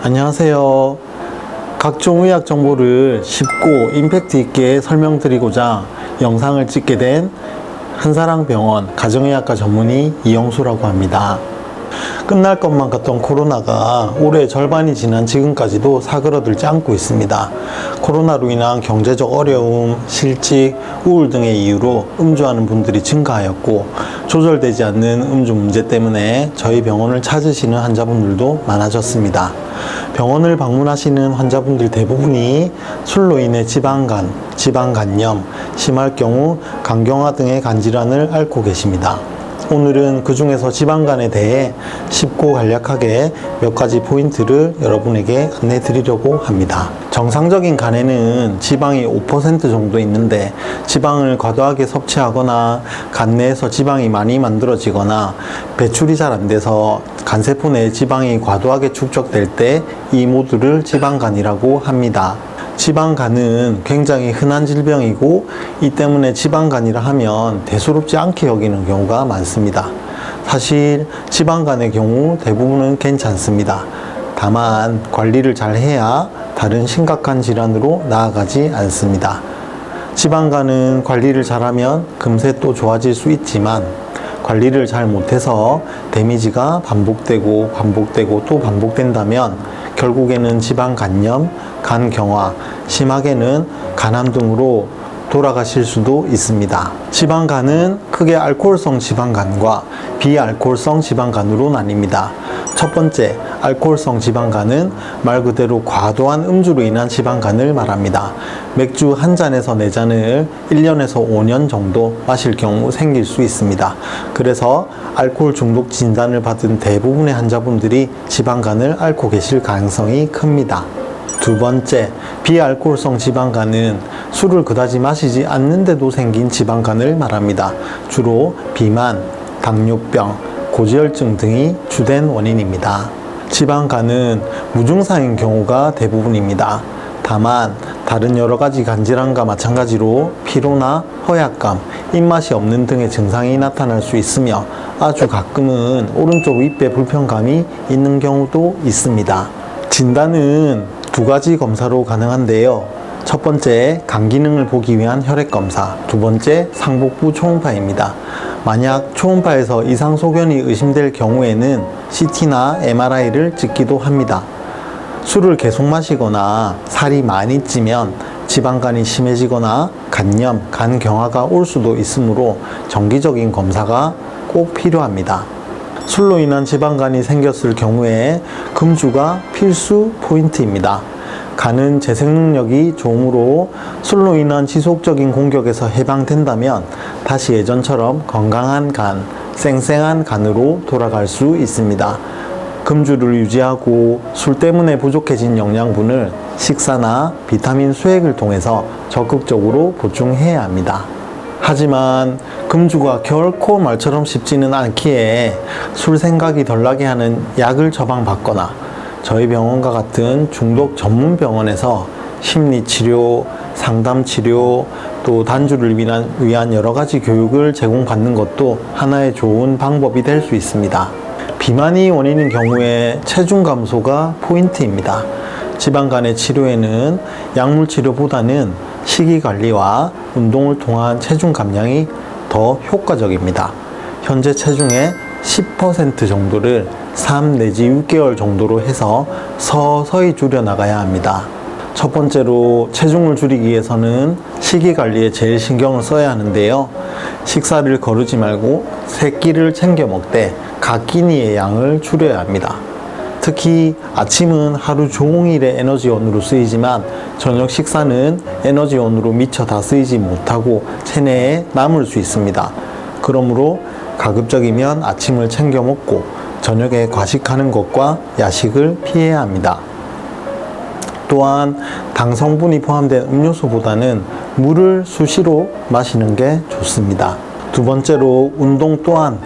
안녕하세요. 각종 의학 정보를 쉽고 임팩트 있게 설명드리고자 영상을 찍게 된 한사랑병원 가정의학과 전문의 이영수라고 합니다. 끝날 것만 같던 코로나가 올해 절반이 지난 지금까지도 사그러들지 않고 있습니다. 코로나로 인한 경제적 어려움, 실직, 우울 등의 이유로 음주하는 분들이 증가하였고 조절되지 않는 음주 문제 때문에 저희 병원을 찾으시는 환자분들도 많아졌습니다. 병원을 방문하시는 환자분들 대부분이 술로 인해 지방간, 지방간염, 심할 경우 간경화 등의 간질환을 앓고 계십니다. 오늘은 그 중에서 지방간에 대해 쉽고 간략하게 몇 가지 포인트를 여러분에게 안내 드리려고 합니다. 정상적인 간에는 지방이 5% 정도 있는데 지방을 과도하게 섭취하거나 간 내에서 지방이 많이 만들어지거나 배출이 잘 안 돼서 간세포 내에 지방이 과도하게 축적될 때 이 모두를 지방간이라고 합니다. 지방간은 굉장히 흔한 질병이고 이 때문에 지방간이라 하면 대수롭지 않게 여기는 경우가 많습니다. 사실 지방간의 경우 대부분은 괜찮습니다. 다만 관리를 잘 해야 다른 심각한 질환으로 나아가지 않습니다. 지방간은 관리를 잘하면 금세 또 좋아질 수 있지만 관리를 잘 못해서 데미지가 반복되고 또 반복된다면 결국에는 지방간염, 간경화, 심하게는 간암 등으로 돌아가실 수도 있습니다. 지방간은 크게 알코올성 지방간과 비알코올성 지방간으로 나뉩니다. 첫 번째, 알코올성 지방간은 말 그대로 과도한 음주로 인한 지방간을 말합니다. 맥주 한 잔에서 네 잔을 1년에서 5년 정도 마실 경우 생길 수 있습니다. 그래서 알코올 중독 진단을 받은 대부분의 환자분들이 지방간을 앓고 계실 가능성이 큽니다. 두 번째, 비알코올성 지방간은 술을 그다지 마시지 않는데도 생긴 지방간을 말합니다. 주로 비만, 당뇨병, 고지혈증 등이 주된 원인입니다. 지방간은 무증상인 경우가 대부분입니다. 다만 다른 여러 가지 간질환과 마찬가지로 피로나 허약감, 입맛이 없는 등의 증상이 나타날 수 있으며 아주 가끔은 오른쪽 윗배 불편감이 있는 경우도 있습니다. 진단은 두 가지 검사로 가능한데요. 첫 번째, 간 기능을 보기 위한 혈액 검사, 두 번째, 상복부 초음파입니다. 만약 초음파에서 이상 소견이 의심될 경우에는 CT나 MRI를 찍기도 합니다. 술을 계속 마시거나 살이 많이 찌면 지방간이 심해지거나 간염, 간경화가 올 수도 있으므로 정기적인 검사가 꼭 필요합니다. 술로 인한 지방간이 생겼을 경우에 금주가 필수 포인트입니다. 간은 재생 능력이 좋으므로 술로 인한 지속적인 공격에서 해방된다면 다시 예전처럼 건강한 간, 쌩쌩한 간으로 돌아갈 수 있습니다. 금주를 유지하고 술 때문에 부족해진 영양분을 식사나 비타민 수액을 통해서 적극적으로 보충해야 합니다. 하지만 금주가 결코 말처럼 쉽지는 않기에 술 생각이 덜 나게 하는 약을 처방받거나 저희 병원과 같은 중독 전문 병원에서 심리치료, 상담치료, 또 단주를 위한 여러 가지 교육을 제공받는 것도 하나의 좋은 방법이 될 수 있습니다. 비만이 원인인 경우에 체중 감소가 포인트입니다. 지방간의 치료에는 약물 치료보다는 식이 관리와 운동을 통한 체중 감량이 더 효과적입니다. 현재 체중의 10% 정도를 3 내지 6개월 정도로 해서 서서히 줄여나가야 합니다. 첫 번째로 체중을 줄이기 위해서는 식이 관리에 제일 신경을 써야 하는데요. 식사를 거르지 말고 세 끼를 챙겨 먹되 각 끼니의 양을 줄여야 합니다. 특히 아침은 하루 종일의 에너지원으로 쓰이지만 저녁 식사는 에너지원으로 미처 다 쓰이지 못하고 체내에 남을 수 있습니다. 그러므로 가급적이면 아침을 챙겨 먹고 저녁에 과식하는 것과 야식을 피해야 합니다. 또한 당 성분이 포함된 음료수보다는 물을 수시로 마시는 게 좋습니다. 두 번째로 운동 또한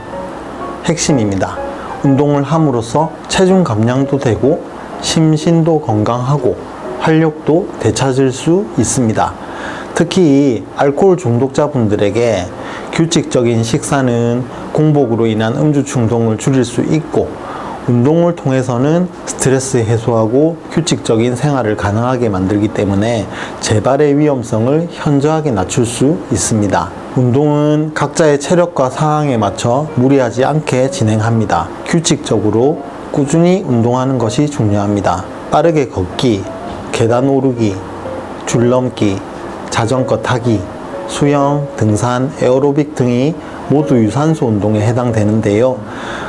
핵심입니다. 운동을 함으로써 체중 감량도 되고 심신도 건강하고 활력도 되찾을 수 있습니다. 특히 알코올 중독자분들에게 규칙적인 식사는 공복으로 인한 음주 충동을 줄일 수 있고 운동을 통해서는 스트레스 해소하고 규칙적인 생활을 가능하게 만들기 때문에 재발의 위험성을 현저하게 낮출 수 있습니다. 운동은 각자의 체력과 상황에 맞춰 무리하지 않게 진행합니다. 규칙적으로 꾸준히 운동하는 것이 중요합니다. 빠르게 걷기, 계단 오르기, 줄넘기, 자전거 타기, 수영, 등산, 에어로빅 등이 모두 유산소 운동에 해당되는데요.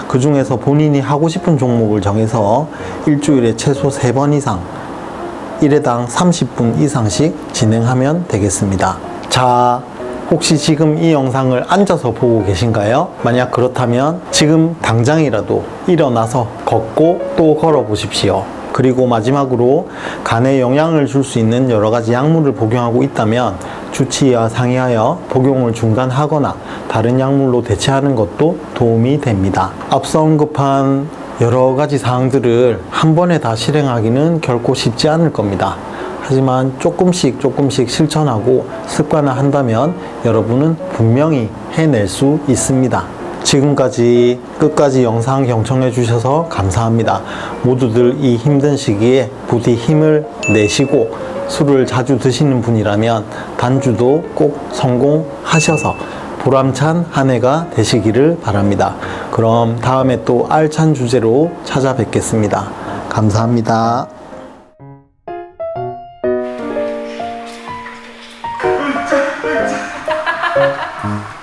그 중에서 본인이 하고 싶은 종목을 정해서 일주일에 최소 3번 이상, 1회당 30분 이상씩 진행하면 되겠습니다. 자, 혹시 지금 이 영상을 앉아서 보고 계신가요? 만약 그렇다면 지금 당장이라도 일어나서 걷고 또 걸어 보십시오. 그리고 마지막으로 간에 영향을 줄 수 있는 여러 가지 약물을 복용하고 있다면 주치의와 상의하여 복용을 중단하거나 다른 약물로 대체하는 것도 도움이 됩니다. 앞서 언급한 여러 가지 사항들을 한 번에 다 실행하기는 결코 쉽지 않을 겁니다. 하지만 조금씩 실천하고 습관화한다면 여러분은 분명히 해낼 수 있습니다. 지금까지 끝까지 영상 경청해 주셔서 감사합니다. 모두들 이 힘든 시기에 부디 힘을 내시고 술을 자주 드시는 분이라면 단주도 꼭 성공하셔서 보람찬 한 해가 되시기를 바랍니다. 그럼 다음에 또 알찬 주제로 찾아뵙겠습니다. 감사합니다. 으쌰, 으쌰.